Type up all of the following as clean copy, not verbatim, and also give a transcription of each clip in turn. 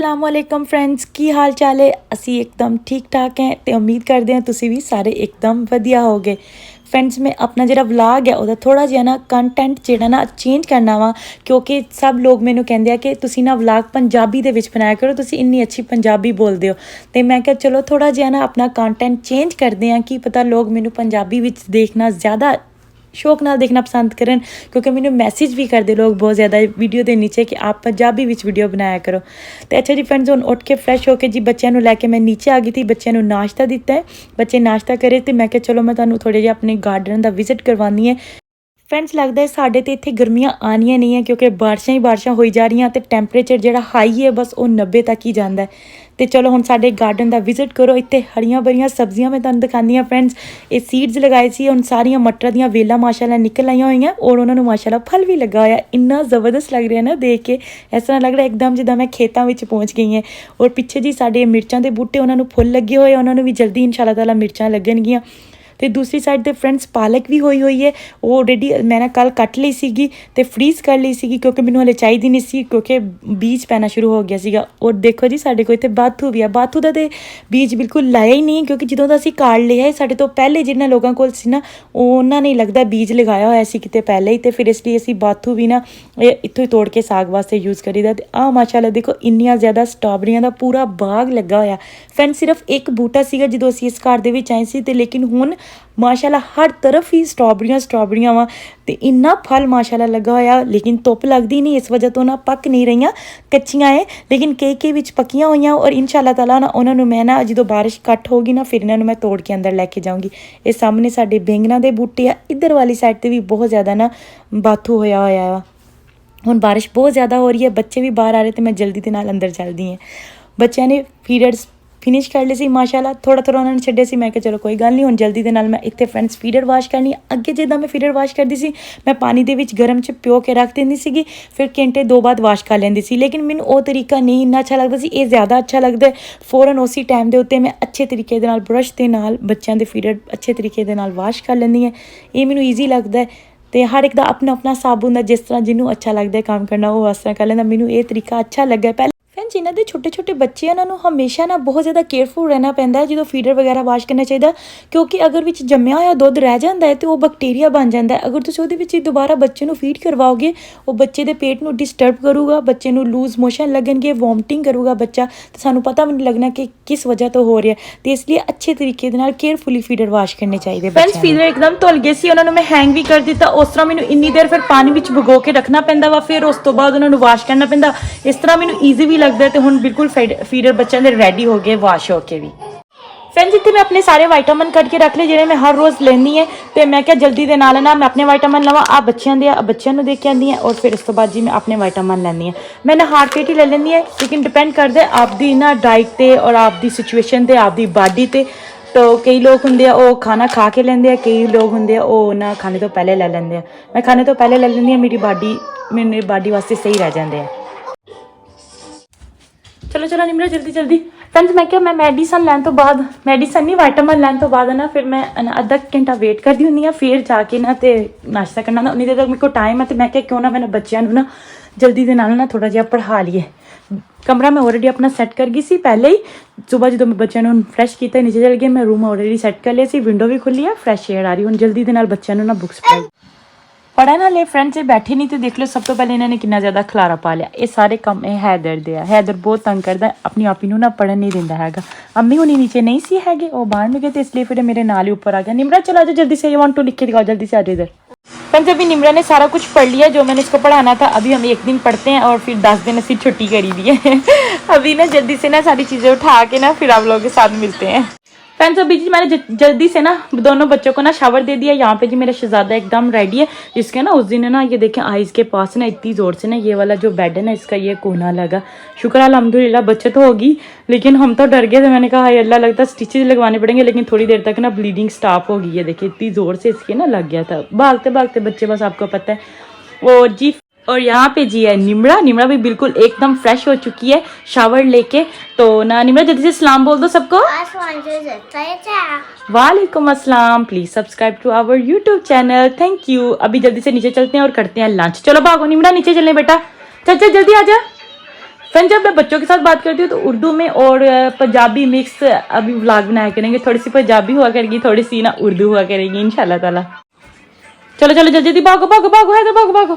असलामुअलैकुम friends की हाल चाल है। असी एकदम ठीक ठाक हैं तो उम्मीद करते हैं तुसी भी सारे एकदम वधिया होगे। फ्रेंड्स मैं अपना जो व्लॉग है वह थोड़ा जिहा ना कंटेंट जो ना चेंज करना वा, क्योंकि सब लोग मैनू कहते हैं कि तुसी ना व्लॉग पंजाबी दे विच बनाया करो, तुसी इन्नी अच्छी पंजाबी बोलते हो। तो मैं क्या चलो थोड़ा जिहा ना अपना कंटेंट चेंज करते हैं, कि पता लोग मैनू पंजाबी विच देखना ज़्यादा शौक नाल देखना पसंद करन, क्योंकि मैंने मैसेज भी करते लोग बहुत ज़्यादा वीडियो के नीचे कि आप पंजाबी विच वीडियो बनाया करो। तो अच्छा जी फ्रेंड्स, हुण उठ के फ्रैश होकर जी बच्चों को लैके मैं नीचे आ गई थी। बच्चों को नाश्ता दिता है, बच्चे नाश्ता करे तो मैं क्या चलो मैं तुहानूं थोड़े जिहा अपने गार्डन का विजिट करवानी है। फ्रेंड्स लगता है साढ़े तो इतने गर्मियाँ आनियाँ नहीं है, क्योंकि बारिशां ही बारिशां होई जा रही, तो टैंपरेचर जो हाई है बस वो 90 तक ही जाता है। तो चलो हुण साडे गार्डन का विजिट करो। इतने हरियां भरियां सब्जियां मैं तुहानूं दिखानी हाँ फ्रेंड्स। ये सीड्स लगाए सी, हुण सारियां मटर दीयां वेलां माशाअल्लाह निकल आईयां होईयां और उन्होंने माशाअल्लाह फल भी लगा होया। इन्ना ज़बरदस्त लग रहा है ना देख के, इस तरह लग रहा है एकदम जिद्दां मैं खेतों में पहुँच गई हैं। और पिछे जी साडे मिर्चां दे बूटे उन्होंने फुल लगे हुए, उन्होंने भी जल्दी इंशाअल्लाह ताला मिर्चां लगणगियां। तो दूसरी साइड ते फ्रेंड्स पालक भी हुई है, वो ऑलरेडी मैंने कल कट ली सी ते फ्रीज़ कर ली सी, क्योंकि मैंने हले चाहिए नहीं सी, क्योंकि बीज पैना शुरू हो गया सीगा। और देखो जी साढ़े को इतने बाथू भी है, बाथू का तो बीज बिल्कुल लाया ही नहीं, क्योंकि जो असी कार्ड लिया है साढ़े तो पहले जिन्होंने लोगों को ना उन्होंने लगता बीज लगाया होया सी किते पहले ही। तो फिर इसलिए असी बाथू भी ना इत्थों ही तोड़ के साग वास्ते यूज़ करीदा। आ माशाअल्लाह देखो इन्नियां ज़्यादा स्ट्रॉबेरियां का पूरा बाग लगा होया। फ्रेंड्स सिर्फ एक बूटा सीगा जो असी इस घर दे विच आए सी, ते लेकिन हुण माशाअल्लाह हर तरफ ही स्ट्रॉबेरियां वा, तो इन्ना फल माशाअल्लाह लगा होया। लेकिन धुप लगती नहीं, इस वजह तो ना पक नहीं रही, कच्चियां है, लेकिन कई विच पक्कियां हुई। और इंशाअल्लाह ताला ना उन्होंने मैं ना जो बारिश घट होगी ना फिर इन्होंने मैं तोड़ के अंदर लैके जाऊँगी। ये सामने साडे बैंगना दे बूटे आ, इधर वाली साइड पर भी बहुत ज़्यादा ना बाथू होया होया वा। हुण बारिश बहुत ज़्यादा हो रही है, बच्चे भी बाहर आ रहे, तो मैं जल्दी के नाल अंदर चलदी हैं। बच्चों ने फीडर्स फिनिश कर ली सी माशाअल्लाह, थोड़ा थोड़ा उन्होंने छड्डिया सी। मैं चलो कोई गल नहीं, हुण जल्दी के नाल मैं इत्थे फ्रेंड्स फीडर वाश करनी। अगे जिद्दां मैं फीडर वाश करती सी, मैं पानी दे विच गर्म च प्यो के रख देंदी सीगी, फिर घंटे 2 बाद वाश कर लैंदी सी। लेकिन मैनूं वो तरीका नहीं इन्ना अच्छा लगता सी, ये ज़्यादा अच्छा लगता है। फौरन उसी टाइम के उत्ते मैं अच्छे तरीके दे नाल ब्रश के नाल बच्चों के फीडर अच्छे तरीके दे नाल वाश कर लैंदी है। ये मैनूं ईजी लगता है। तो हर एक का अपना अपना हिसाब होंदा, जिस तरह जिन्हों अच्छा लगता है काम करना वो उस तरह कर लेंदा। मैनूं ये तरीका अच्छा लगा। पहले फ्रेंड्स जिन्हों के छोटे छोटे बच्चे हैं उन्होंने हमेशा ना बहुत ज़्यादा केयरफुल रहना पैंदा है जो फीडर वगैरह वाश करना चाहिए, क्योंकि अगर विच जम्मिया होया दुध रह जाता है तो वह बैक्टीरिया बन जाता है। अगर तुम वो दोबारा बच्चे को फीड करवाओगे, वो बच्चे के पेट को डिस्टर्ब करूगा, बच्चे को लूज मोशन लगनगे, वॉमिटिंग करूगा बच्चा, तो सानू पता भी नहीं लगना कि किस वजह तो हो रहा है। तो इसलिए अच्छे तरीके केयरफुली फीडर वाश करने चाहिए। फ्रेंड्स फीडर एकदम धुल गए सी, उन्होंने मैं हैंग भी कर दिता। उस तरह मैंने इन्नी देर फिर पानी में भगो के रखना पैंदा वा, फिर उस तो बाद उन्होंने वाश करना पैंदा। इस तरह मैंने ईजी भी लगता है। तो हुण बिल्कुल फीडर बच्चों के रेडी हो गए वाश होके भी। फ्रेंड्स इतने मैं अपने सारे वाइटामिन कट के रख ले जिन्हें मैं हर रोज़ लेनी है। तो मैं क्या जल्दी के नाल ना मैं अपने वाइटामिन लवां, आ बच्चों को दे के आनी है, और फिर उस तो बाद जी मैं अपने वाइटामिन लैनी है। मैं ना हार्ट पेट ही ले लेनी है, लेकिन डिपेंड करता है आपकी ना डाइट ते और आपकी सिचुएशन ते आपकी बॉडी ते। तो कई लोग होंगे वो खाना खा के लेंगे, कई लोग होंगे वो ना खाने तो पहले ले लेंगे। मैं खाने तो पहले ले लेनी है, मेरी बॉडी वास्ते सही रह जाते हैं। चलो चलो निमरा जल्दी जल्दी। फ्रेंड्स मैं क्या मैं मेडिसन लैन तो बाद, मेडिसन नहीं वाइटामिन लैन तो बाद ना फिर मैं अद्धा घंटा वेट करती हूँ या फिर जाके ना तो नाश्ता करना ना। उन्नी देर तक मेरे को टाइम है, तो मैं क्या क्यों ना मैंने बच्चों ना जल्दी के नाल ना थोड़ा जिहा पढ़ा लिए। कमरा मैं ऑलरेडी अपना सैट कर गई सी पहले ही। सुबह जो मैं बच्चों को फ्रैश किया नीचे चल गए, मैं रूम ऑलरेडी सैट कर लिया सी, विंडो भी खुली है, फ्रैश एयर आ रही। हूँ जल्दी के नाल बच्चों ना बुक्स पढ़ाई पढ़न वाले फ्रेंड्स ये बैठे नहीं। तो देख लो सब तो पहले इन्होंने कितना ज़्यादा खलारा पा लिया। ये सारे काम ये हैदर दे आ, हैदर बहुत तंग करता, अपनी आपी ना पढ़न नहीं देता हैगा। अम्मी हुनी नीचे नहीं सी है, वो बाहर में गए, तो इसलिए फिर मेरे नाल ही ऊपर आ गया। निमरा चला जाओ जल्दी से, ये 1 2 लिख के दिखाओ जल्दी से, आ जाओ इधर। फ्रेंड्स अभी निमरा ने सारा कुछ पढ़ लिया जो मैंने इसको पढ़ाना था। अभी हम 1 दिन पढ़ते हैं और फिर 10 दिन ऐसी छुट्टी करी दी है। अभी ना जल्दी से ना सारी चीज़ें उठा के ना फिर आप लोगों के साथ मिलते हैं। फ्रेंड्स अभी जी मैंने जल्दी से ना दोनों बच्चों को ना शावर दे दिया। यहाँ पे जी मेरा शहजादा एकदम रेडी है, जिसके ना उस दिन है ना ये देखें आइज़ के पास ना इतनी ज़ोर से ना ये वाला जो बेड है ना इसका ये कोना लगा। शुक्र अल्हम्दुलिल्लाह बचत होगी, लेकिन हम तो डर गए थे। मैंने कहा हाय अल्लाह लगता है स्टिचेज लगवाने पड़ेंगे, लेकिन थोड़ी देर तक ना ब्लीडिंग स्टॉप होगी। ये देखिए इतनी ज़ोर से इसके ना लग गया था। भागते भागते बच्चे बस आपको पता है। और जी और यहाँ पे जी है निमरा। निमरा भी बिल्कुल एकदम फ्रेश हो चुकी है शावर लेके। तो ना निमरा जल्दी से सलाम बोल दो सबको। वालेकुम अस्सलाम। Please subscribe to our YouTube channel, thank you. अभी जल्दी से नीचे चलते हैं और करते हैं लंच। चलो भागो निमरा नीचे चलने बेटा, चल चल जल्दी आ जा। फ्रेंड जब मैं बच्चों के साथ बात करती हूँ तो उर्दू में और पंजाबी मिक्स अभी व्लॉग बनाया करेंगे, थोड़ी सी पंजाबी हुआ करेगी, थोड़ी सी ना उर्दू हुआ करेगी इंशाल्लाह ताला। चलो चलो जल्दी जल्दी भागो भागो भागो है भागो भागो।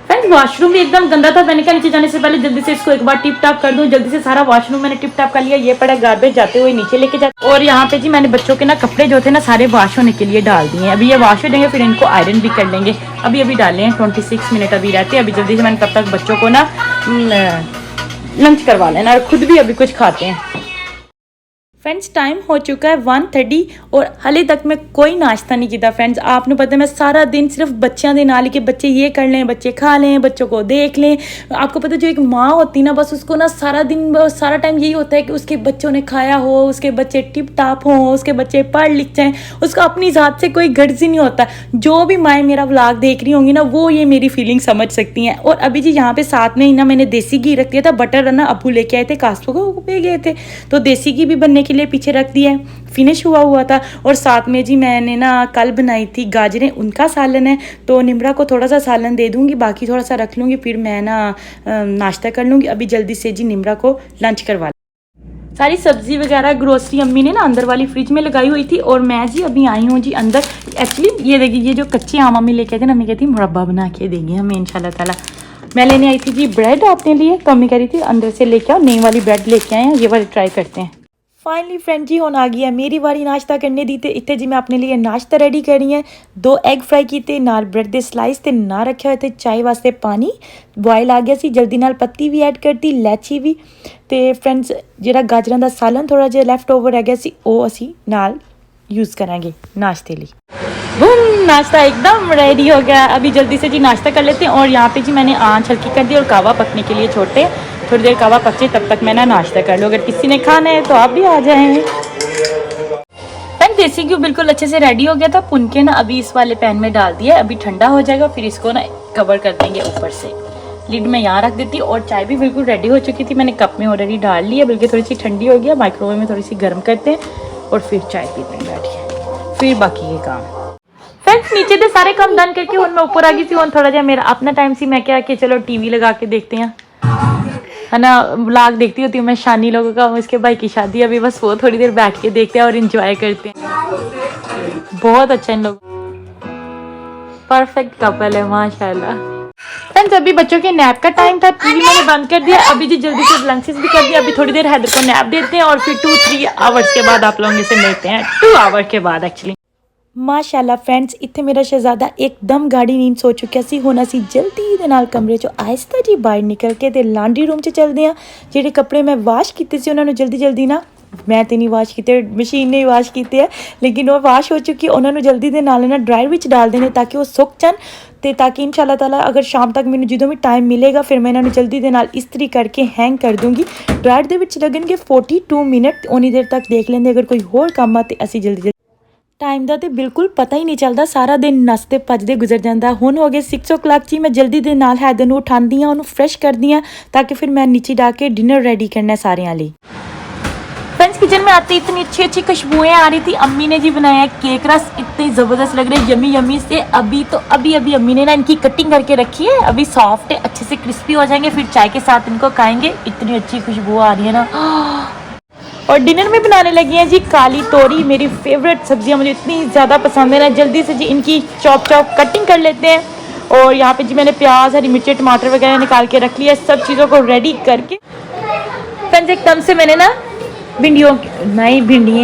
फ्रेंड्स वॉशरूम भी एकदम गंदा था, मैंने कहा नीचे जाने से पहले जल्दी से इसको एक बार टिप टॉप कर दूं। जल्दी से सारा वॉशरूम मैंने टिप टॉप कर लिया। ये पड़ा गार्बेज जाते हुए नीचे लेके जाते। और यहाँ पे जी मैंने बच्चों के ना कपड़े जो थे ना सारे वॉश होने के लिए डाल दिए हैं। अभी ये वॉश हो जाएंगे फिर इनको आयरन भी कर लेंगे। अभी डाले हैं 26 मिनट अभी रहते हैं। अभी जल्दी से मैंने तब तक बच्चों को ना लंच करवा लेना और खुद भी अभी कुछ खाते हैं। फ्रेंड्स टाइम हो चुका है 1:30 और हाले तक मैं कोई नाश्ता नहीं किया। फ्रेंड्स आपने पता है मैं सारा दिन सिर्फ बच्चों के नाल ही कि बच्चे ये कर लें, बच्चे खा लें, बच्चों को देख लें। आपको पता है जो एक माँ होती ना बस उसको ना सारा दिन सारा टाइम यही होता है कि उसके बच्चों ने खाया हो, उसके बच्चे टिप टाप हों, उसके बच्चे पढ़ लिख जाएँ, उसका अपनी ज़ात से कोई गर्ज ही नहीं होता। जो भी माएँ मेरा व्लॉग देख रही होंगी ना वो ये मेरी फीलिंग समझ सकती हैं। और अभी जी यहाँ पे साथ में ही ना मैंने देसी घी रख दिया था, बटर ना अबू लेके आए थे, कास्को पे गए थे तो देसी घी भी बनने के लिए पीछे रख दिया है, फिनिश हुआ था। और साथ में जी मैंने ना कल बनाई थी गाजरें, उनका सालन है तो निम्रा को थोड़ा सा सालन दे दूंगी, बाकी थोड़ा सा रख लूँगी, फिर मैं ना नाश्ता कर लूँगी। अभी जल्दी से जी निम्रा को लंच करवा सारी सब्जी वगैरह ग्रोसरी अम्मी ने ना अंदर वाली फ्रिज में लगाई हुई थी और मैं जी अभी आई हूँ जी अंदर। एक्चुअली ये देखिए ये जो कच्चे आम अम्मी लेके आए थे ना, अम्मी कहती मुरब्बा बना के देंगे हमें इंशाल्लाह ताला। मैं लेने आई थी जी ब्रेड अपने लिए, तो अम्मी कह रही थी अंदर से लेके आओ, नई वाली ब्रेड लेके आए हैं, ये वाली ट्राई करते हैं। फाइनली फ्रेंड जी हुण आ गई है मेरी बारी नाश्ता करने दी। तो इतने जी मैं अपने लिए नाश्ता रेडी करी है। 2 एग फ्राई किए, नाल ब्रेड के स्लाइस ते ना रखे हुए थे, चाय वास्ते पानी बॉयल आ गया सी, जल्दी नाल पत्ती भी ऐड करती, इलायची भी। तो फ्रेंड्स जिहड़ा गाजरां दा सालन थोड़ा जिहा लैफ्ट ओवर रह गया सी वो असी नाल यूज़ करांगे नाश्ते लिए। बूम नाश्ता एकदम रेडी हो गया। अभी जल्दी से जी नाश्ता कर लेते हैं। और यहाँ पे जी मैंने आँच हल्की कर दी और कावा पकने के लिए छोड़ते, थोड़ी देर कावा पके तब तक मैं ना नाश्ता कर लूँ। अगर किसी ने खाना है तो आप भी आ जाएं। फ्रेंड देसी घी बिल्कुल अच्छे से रेडी हो गया था, भुन के ना अभी इस वाले पैन में डाल दिया। अभी ठंडा हो जाएगा फिर इसको ना कवर कर देंगे ऊपर से, लिड में यहाँ रख देती। और चाय भी बिल्कुल रेडी हो चुकी थी, मैंने कप में ऑलरेडी डाल ली है, बल्कि थोड़ी सी ठंडी हो गया। माइक्रोवेव में थोड़ी सी गर्म करते हैं और फिर चाय पीते हैं बैठ के, फिर बाकी ये काम। फ्रेंड्स नीचे से सारे काम डन करके और मैं ऊपर आ गई थी और थोड़ा जहा मेरा अपना टाइम सी, मैं क्या कि चलो टीवी लगा के देखते हैं, है ना। व्लॉग देखती होती हूँ मैं शानी लोगों का, उसके भाई की शादी, अभी बस वो थोड़ी देर बैठ के देखते हैं और इंजॉय करते हैं। बहुत अच्छा इन लोग, परफेक्ट कपल है माशाल्लाह। फ्रेंड्स अभी बच्चों के नैप का टाइम था, टीवी मैंने बंद कर दिया। अभी जी जल्दी से लंचेस भी कर दिया। अभी थोड़ी देर हैदर को नैप देते हैं और फिर 2-3 आवर्स के बाद आप लोगों से मिलते हैं, 2 आवर के बाद एक्चुअली। माशाल्लाह फ्रेंड्स इत्थे मेरा शहजादा एकदम गाड़ी नींद सो चुकिया सी। हुण असीं जल्दी दे नाल कमरे चों आहिस्ता जी बाहर निकल के ते लांड्री रूम 'च चलदे हां। जिहड़े कपड़े मैं वाश कीते सी उन्हां नूं जल्दी ना, मैं तो नहीं वाश किए, मशीन ने वाश किए है, लेकिन वो वाश हो चुकी है। उन्होंने जल्दी दे नाल ना ड्रायर विच डाल देने ताकि वो सुक जान, ते ताकि इंशाल्लाह ताला अगर शाम तक मैंने जो भी टाइम मिलेगा फिर मैं इन्होंने जल्दी दे नाल इस्त्री करके हैंग कर दूँगी। ड्रायर दे विच लगणगे 42 मिनट, उन्नी देर तक देख लेंगे अगर कोई होर काम आ ते असीं जल्दी टाइम का तो बिल्कुल पता ही नहीं चलता, सारा दिन नसते भजते गुजर जाता। हुण हो गए 6 o'clock जी, मैं जल्दी दे नाल हैदर नूं उठांदी हां, उन्होंने फ्रैश करदी हां ताकि फिर मैं नीचे जाके डिनर रेडी करना सारियां लई। फ्रेंड्स किचन में आते इतनी अच्छी अच्छी खुशबुएं आ रही थी। अम्मी ने जी बनाया केक रस, इतने ज़बरदस्त लग रहे, यमी यमी से। अभी अम्मी ने ना इनकी कटिंग करके रखी है, अभी सॉफ्ट है, अच्छे से क्रिस्पी हो जाएंगे, फिर चाय के साथ इनको खाएंगे। इतनी अच्छी खुशबू आ रही है ना। और डिनर में बनाने लगी हैं जी काली तोरी, मेरी फेवरेट सब्जियां, मुझे इतनी ज़्यादा पसंद है ना। जल्दी से जी इनकी चॉप कटिंग कर लेते हैं। और यहाँ पे जी मैंने प्याज, हरी मिर्ची, टमाटर वगैरह निकाल के रख लिया, सब चीज़ों को रेडी करके। फ्रेंड्स एकदम से मैंने ना भिंडियों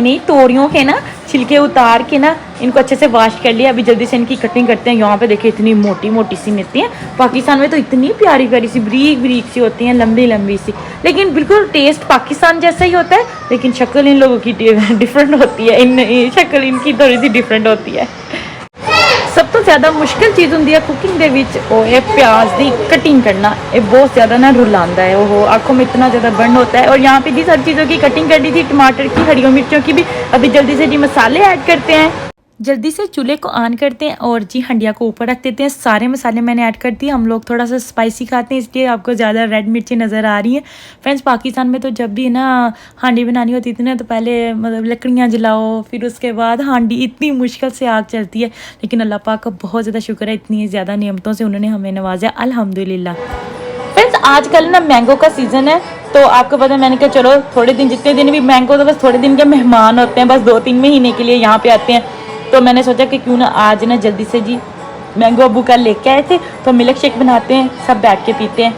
नहीं तोरियों के ना छिलके उतार के ना इनको अच्छे से वॉश कर लिया। अभी जल्दी से इनकी कटिंग करते हैं। यहाँ पे देखिए इतनी मोटी मोटी सी मिलती हैं, पाकिस्तान में तो इतनी प्यारी प्यारी सी बारीक बारीक सी होती हैं, लंबी लंबी सी, लेकिन बिल्कुल टेस्ट पाकिस्तान जैसा ही होता है, लेकिन शक्ल इन लोगों की डिफरेंट होती है, शक्ल इनकी थोड़ी सी डिफरेंट होती है। सब तो ज़्यादा मुश्किल चीज़ होंगी है कुकिंग दे विच वो है प्याज की कटिंग करना। ये बहुत ज़्यादा ना रुलांदा है, वो आँखों में इतना ज़्यादा बर्न होता है। और यहाँ पे जी सब चीज़ों की कटिंग कर दी थी, टमाटर की, हरी मिर्चों की भी। अभी जल्दी से जी मसाले ऐड करते हैं, जल्दी से चूल्हे को ऑन करते हैं और जी हंडिया को ऊपर रख देते हैं। सारे मसाले मैंने ऐड कर दिए। हम लोग थोड़ा सा स्पाइसी खाते हैं इसलिए आपको ज़्यादा रेड मिर्ची नज़र आ रही हैं। फ्रेंड्स पाकिस्तान में तो जब भी ना हांडी बनानी होती थी ना तो पहले मतलब लकड़ियाँ जलाओ, फिर उसके बाद हांडी, इतनी मुश्किल से आग चलती है, लेकिन अल्लाह पाक का बहुत ज़्यादा शुक्र है, इतनी ज़्यादा नियमतों से उन्होंने हमें नवाजा, अल्हम्दुलिल्लाह। फ्रेंड्स आजकल ना मैंगो का सीज़न है, तो आपको पता है मैंने कहा चलो थोड़े दिन, जितने दिन भी मैंगो तो बस थोड़े दिन के मेहमान होते हैं, बस 2-3 महीने के लिए यहाँ पे आते हैं। तो मैंने सोचा कि क्यों ना आज ना जल्दी से जी मैंगो अबू कल लेके आए थे, तो मिल्क शेक बनाते हैं, सब बैठ के पीते हैं।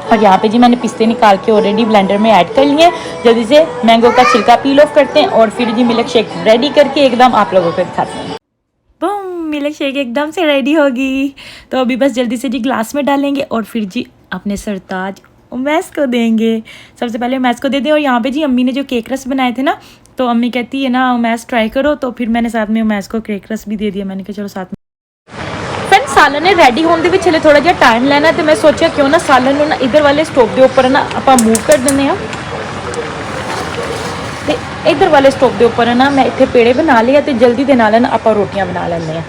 और यहाँ पे जी मैंने पिस्ते निकाल के ऑलरेडी ब्लेंडर में ऐड कर लिए हैं। जल्दी से मैंगो का छिलका पील ऑफ करते हैं और फिर जी मिल्क शेक रेडी करके एकदम आप लोगों को दिखाते हैं। बूम, मिल्क शेक एकदम से रेडी होगी। तो अभी बस जल्दी से जी ग्लास में डालेंगे और फिर जी अपने सरताज उमैस को देंगे। सबसे पहले उमैस को दे दें। और यहाँ पे जी अम्मी ने जो केक रस बनाए थे ना, तो अम्मी कहती है ना उमैस ट्राई करो, तो फिर मैंने साथ में उमैस को केक रस भी दे दिया। मैंने कहा चलो साथ में। फ्रेंड्स सालन ने रेडी होने ਦੇ ਵਿੱਚ ਹਲੇ ਥੋੜਾ ਜਿਹਾ ਟਾਈਮ ਲੈਣਾ, ਤੇ ਮੈਂ ਸੋਚਿਆ ਕਿਉਂ ਨਾ ਸਾਲਨ ਨੂੰ ਨਾ ਇਧਰ ਵਾਲੇ ਸਟੋਵ ਦੇ ਉੱਪਰ ਨਾ ਆਪਾਂ ਮੂਵ ਕਰ ਦਿੰਦੇ ਆ। ਤੇ ਇਧਰ ਵਾਲੇ ਸਟੋਵ ਦੇ ਉੱਪਰ ਨਾ ਮੈਂ ਇੱਥੇ ਪੇੜੇ ਬਣਾ ਲਏ ਤੇ ਜਲਦੀ ਦੇ ਨਾਲ ਨਾ ਆਪਾਂ ਰੋਟੀਆਂ ਬਣਾ ਲੈਂਦੇ ਆ।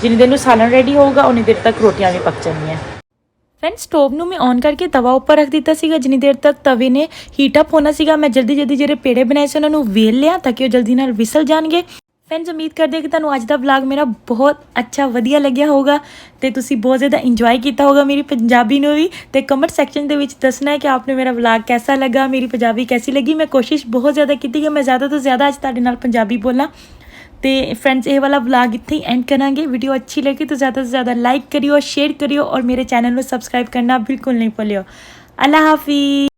ਜਿੰਨੀ ਦੇਰ ਨੂੰ ਸਾਲਨ ਰੈਡੀ ਹੋਊਗਾ ਉਨੀ ਦੇਰ ਤੱਕ ਰੋਟੀਆਂ ਵੀ ਪੱਕ ਜਾਣੀਆਂ। फ्रेंड्स स्टोव ਨੂੰ मैं ऑन करके तवा ਉੱਪਰ ਰੱਖ ਦਿੱਤਾ ਸੀਗਾ। ਜਿੰਨੀ ਦੇਰ ਤੱਕ ਤਵੇ ਨੇ ਹੀਟ ਅਪ ਹੋਣਾ ਸੀਗਾ, ਮੈਂ ਜਲਦੀ ਜਿਹੜੇ ਪੇੜੇ ਬਣਾਏ ਸੀ ਉਹਨਾਂ ਨੂੰ ਵੇਲ ਲਿਆ ਤਾਂ ਕਿ ਉਹ ਜਲਦੀ ਨਾਲ ਵਿਸਲ ਜਾਣਗੇ। फ्रेंड्स उम्मीद करते हैं कि ਤੁਹਾਨੂੰ ਅੱਜ ਦਾ ਵਲੌਗ ਮੇਰਾ ਬਹੁਤ ਅੱਛਾ ਵਧੀਆ ਲੱਗਿਆ ਹੋਊਗਾ ਤੇ ਤੁਸੀਂ ਬਹੁਤ ਜ਼ਿਆਦਾ ਇੰਜੋਏ ਕੀਤਾ ਹੋਗਾ ਮੇਰੀ ਪੰਜਾਬੀ ਨੂੰ ਵੀ। ਤੇ ਕਮੈਂਟ ਸੈਕਸ਼ਨ ਦੇ ਵਿੱਚ ਦੱਸਣਾ ਹੈ ਕਿ ਆਪਨੇ ਮੇਰਾ ਵਲੌਗ कैसा लगा, मेरी पंजाबी कैसी लगी। मैं कोशिश बहुत ज़्यादा की कि मैं ज़्यादा तो ज़्यादा ਅੱਜ ਤੁਹਾਡੇ ਨਾਲ ਪੰਜਾਬੀ बोलां। तो फ्रेंड्स ये वाला व्लॉग इत्थे ही एंड करांगे। वीडियो अच्छी लगी तो ज़्यादा से ज़्यादा लाइक करियो, शेयर करियो और मेरे चैनल को सब्सक्राइब करना बिल्कुल नहीं भूलियो। अल्लाह हाफिज़।